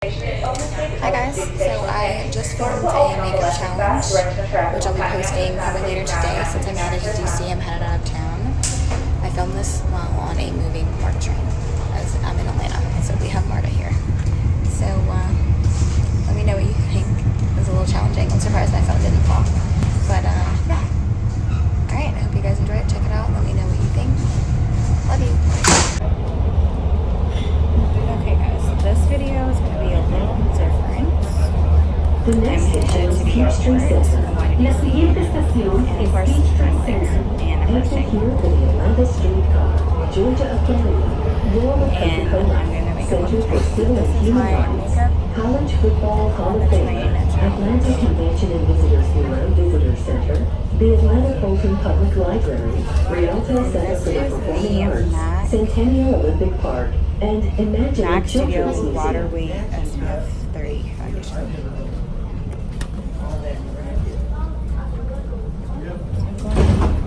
Hi guys, so I just filmed a makeup challenge, which I'll be posting probably later today since I'm headed to DC. I'm headed out of town. I filmed this while on a moving Marta train as I'm in Atlanta, so we have Marta here. So let me know what you think. It was a little challenging. I'm surprised my phone didn't fall, but yeah. Alright, I hope you guys enjoy it. Check it out. Let me know what you think. Love you. Okay guys, this video is going to be a little different. The next station is Peachtree Center. La siguiente estación es Peachtree Center. Exit here for the Atlanta Streetcar, Georgia Authority, Louisville, Pensacola, Center for Civil and Human Rights, College Football Hall of Fame, Atlanta Convention and Visitors Bureau Visitor Center, the Atlanta Fulton Public Library, Rialto Center for the Performing Arts, Centennial Olympic Park, and Imagine Children's Museum. Water Weight SPF 30 foundation.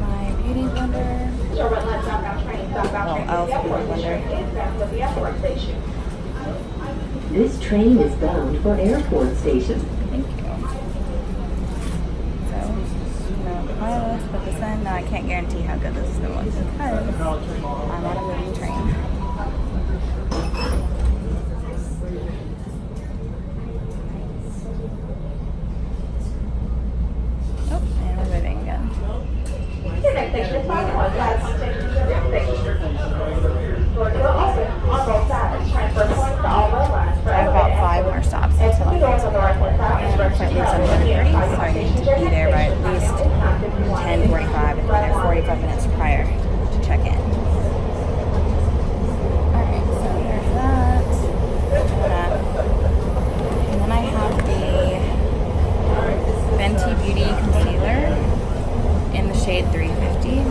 My beauty blender. Well, elf beauty blender. This train is bound for Airport Station. Thank you. So, let's put this in. Now I can't guarantee how good this is going to look because I'm on a moving train. I have about 5 more stops until I get to the airport. And our flight leaves at 11:30, so I need to be there by at least 10:45 and be there 45 minutes prior to check in. Alright, so there's that. And then I have the Fenty Beauty Concealer in the shade 350.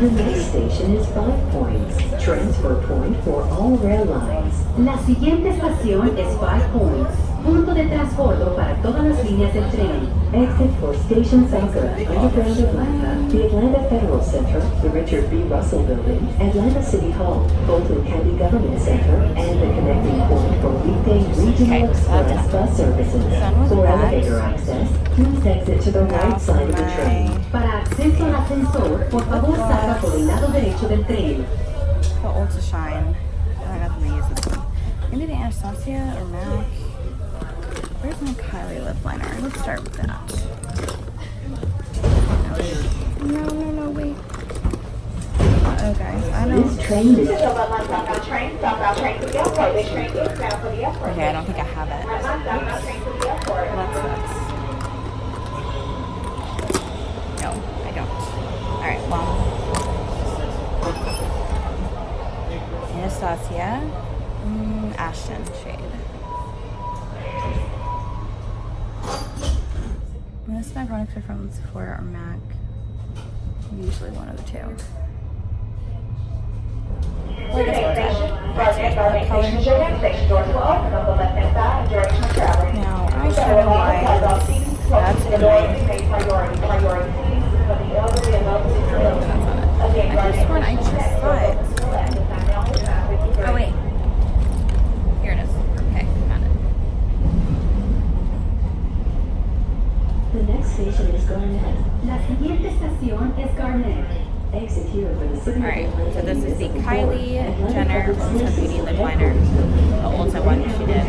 The next station is 5 Points, transfer point for all rail lines. La siguiente estación es 5 Points, punto de transbordo para todas las líneas del tren. Exit for Station South of Underground Atlanta, the Atlanta Federal Center, the Richard B. Russell Building, Atlanta City Hall, Fulton County Government Center, and the connecting point for weekday regional express bus services. For elevator access, please exit to the right side of the train. Para acceso al ascensor, por favor salga por el lado derecho del tren. The Ultra Shine. I don't know if I'm going to use this one. Maybe the Anastasia or MAC. Where's my Kylie lip liner? Let's start with that. No, wait. Oh, guys, I don't... This train is... Okay, I don't think I have it. Oops. That sucks. No, I don't. Alright, well. Anastasia. Ashton shade. This is my products are from Sephora or MAC. Usually one of the two. Well, I guess now, eyeshadow-wise, that's good. I could have sworn I just saw it. Oh, wait. Here it is. Okay, got it. The next station is Garnett. La siguiente estación es Garnett. Exit here for the city. Alright, so this is the Kylie Jenner Ulta Beauty Lip Liner. The Ulta one she did.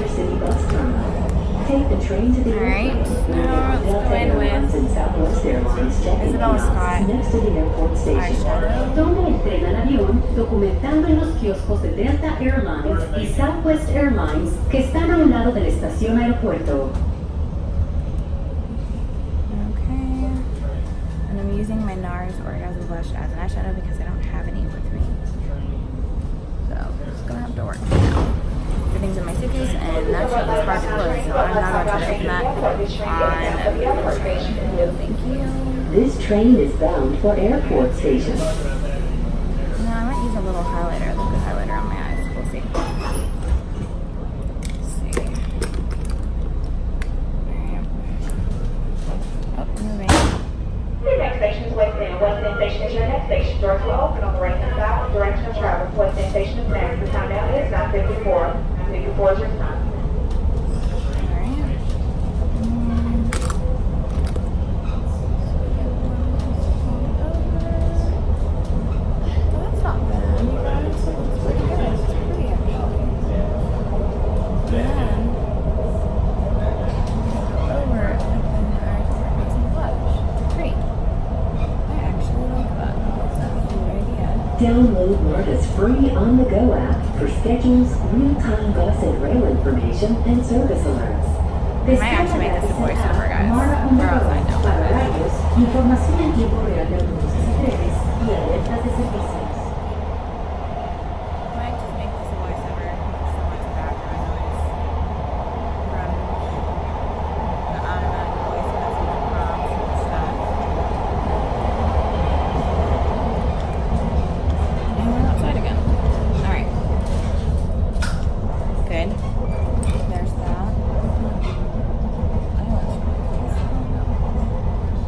Take the train to the Alright, now let's go in with Isabella Scott next to the airport station. eyeshadow. Toma el tren al avión documentando en los kioscos de Delta Airlines y Southwest Airlines que están a un lado de la estación aeropuerto. Using my NARS Orgasm Blush as an eyeshadow because I don't have any with me. So, it's gonna have to work now. Everything's in my suitcase and that shit is hard to close, so I'm not going to open that on the airport. Thank you. This train is bound for airport station. No, I might use a little highlighter, liquid highlighter on my eyes. We'll see. Let's see. Alright. Oh, moving. The next station is End. West End Station is your next station. Doors will open on the right-hand side. Direction of travel. West End Station is next. The time now is 9:54. 9:54 is your time. Download Marta's free on-the-go app for schedules, real-time bus and rail information, and service alerts. I might actually make this a voiceover, guys. Or else I know. Para radios, información en tiempo real de autobuses y trenes y alertas de servicios. I might just make this a voiceover. So much background noise from the automatic voice message prompts and stuff. And we're outside again. Alright. Good. There's that.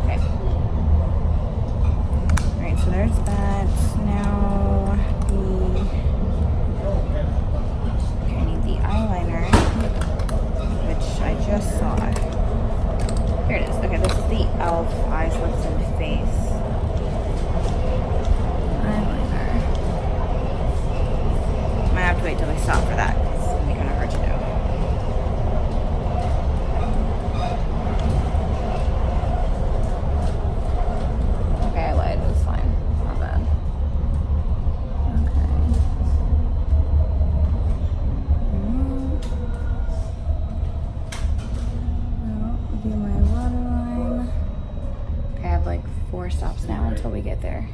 Okay. Alright, so there's that. Now okay, I need the eyeliner, which I just saw. Here it is. Okay, this is the e.l.f. Eyes, Lips, and Face eyeliner. Might have to wait till we stop for that, because it's going to be kind of hard to do. Okay, I lied. It was fine. Not bad. Okay. I'll do my waterline. Okay, I have like 4 stops now until we get there.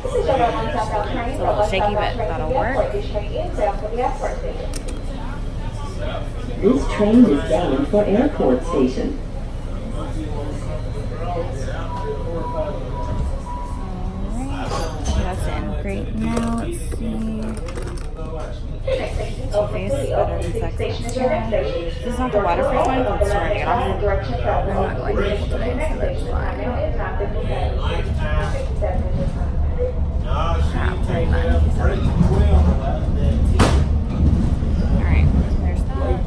This is General Line Southbound train. It's a little shaky, but that'll work. This train is bound for the airport station. This train is bound for Airport Station. Alright. Okay, that's in. Great. Now let's see. Face better than sex. This is not the waterproof one, but it's starting it off. I'm not going to able today, so that's fine. Alright, there's that.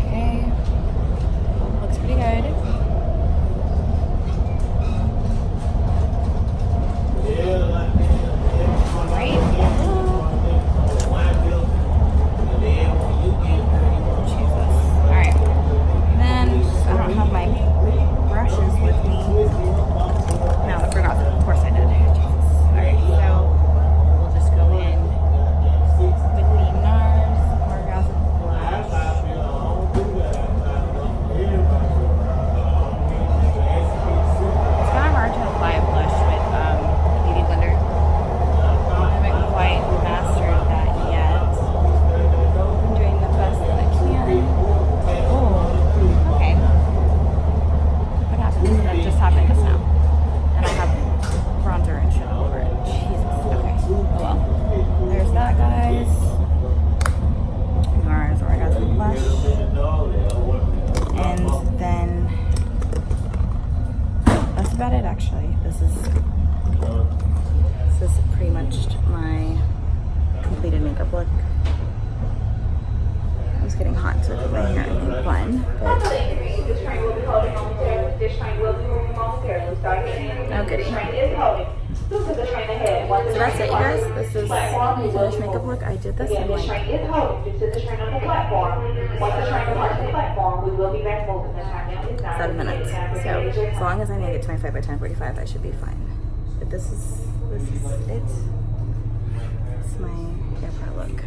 Okay. Looks pretty good. Right? Jesus. Alright. Then I don't have my brushes with me. No, I forgot. Of course I did. Jesus. Alright, so we'll just go in with the NARS Orgasm Blush. It's kind of hard to apply a blush with Beauty Blender. I haven't quite mastered that yet. I'm doing the best that I can. Oh, okay. What happened? That just happened just now. And I have bronzer and shit all over it. Jesus. Okay. Oh well. There's that, guys. NARS Orgasm Blush. And then that's about it, actually. This is pretty much my completed makeup look. It was getting hot, so I put my hair in a bun. But This train will be holding momentarily. This train will be moving momentarily. Starting in. oh, goody. This train is holding. Due to the train ahead. Once the So that's train it, you guys. departs, This is platform, my we will finished be makeup moving. look. I did this Again, in this like train is holding. Due to the train on the platform. Once the train departs the platform, we will be back moving. The time now is 7 minutes. So as long as I make it 25 by 10:45, I should be fine. But this is it. It's my airport look.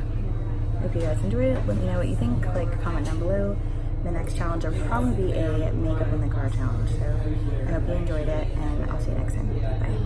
If you guys enjoyed it, let me know what you think. Like, comment down below. The next challenge will probably be a makeup in the car challenge. So I hope you enjoyed it, and I'll see you next time. Bye.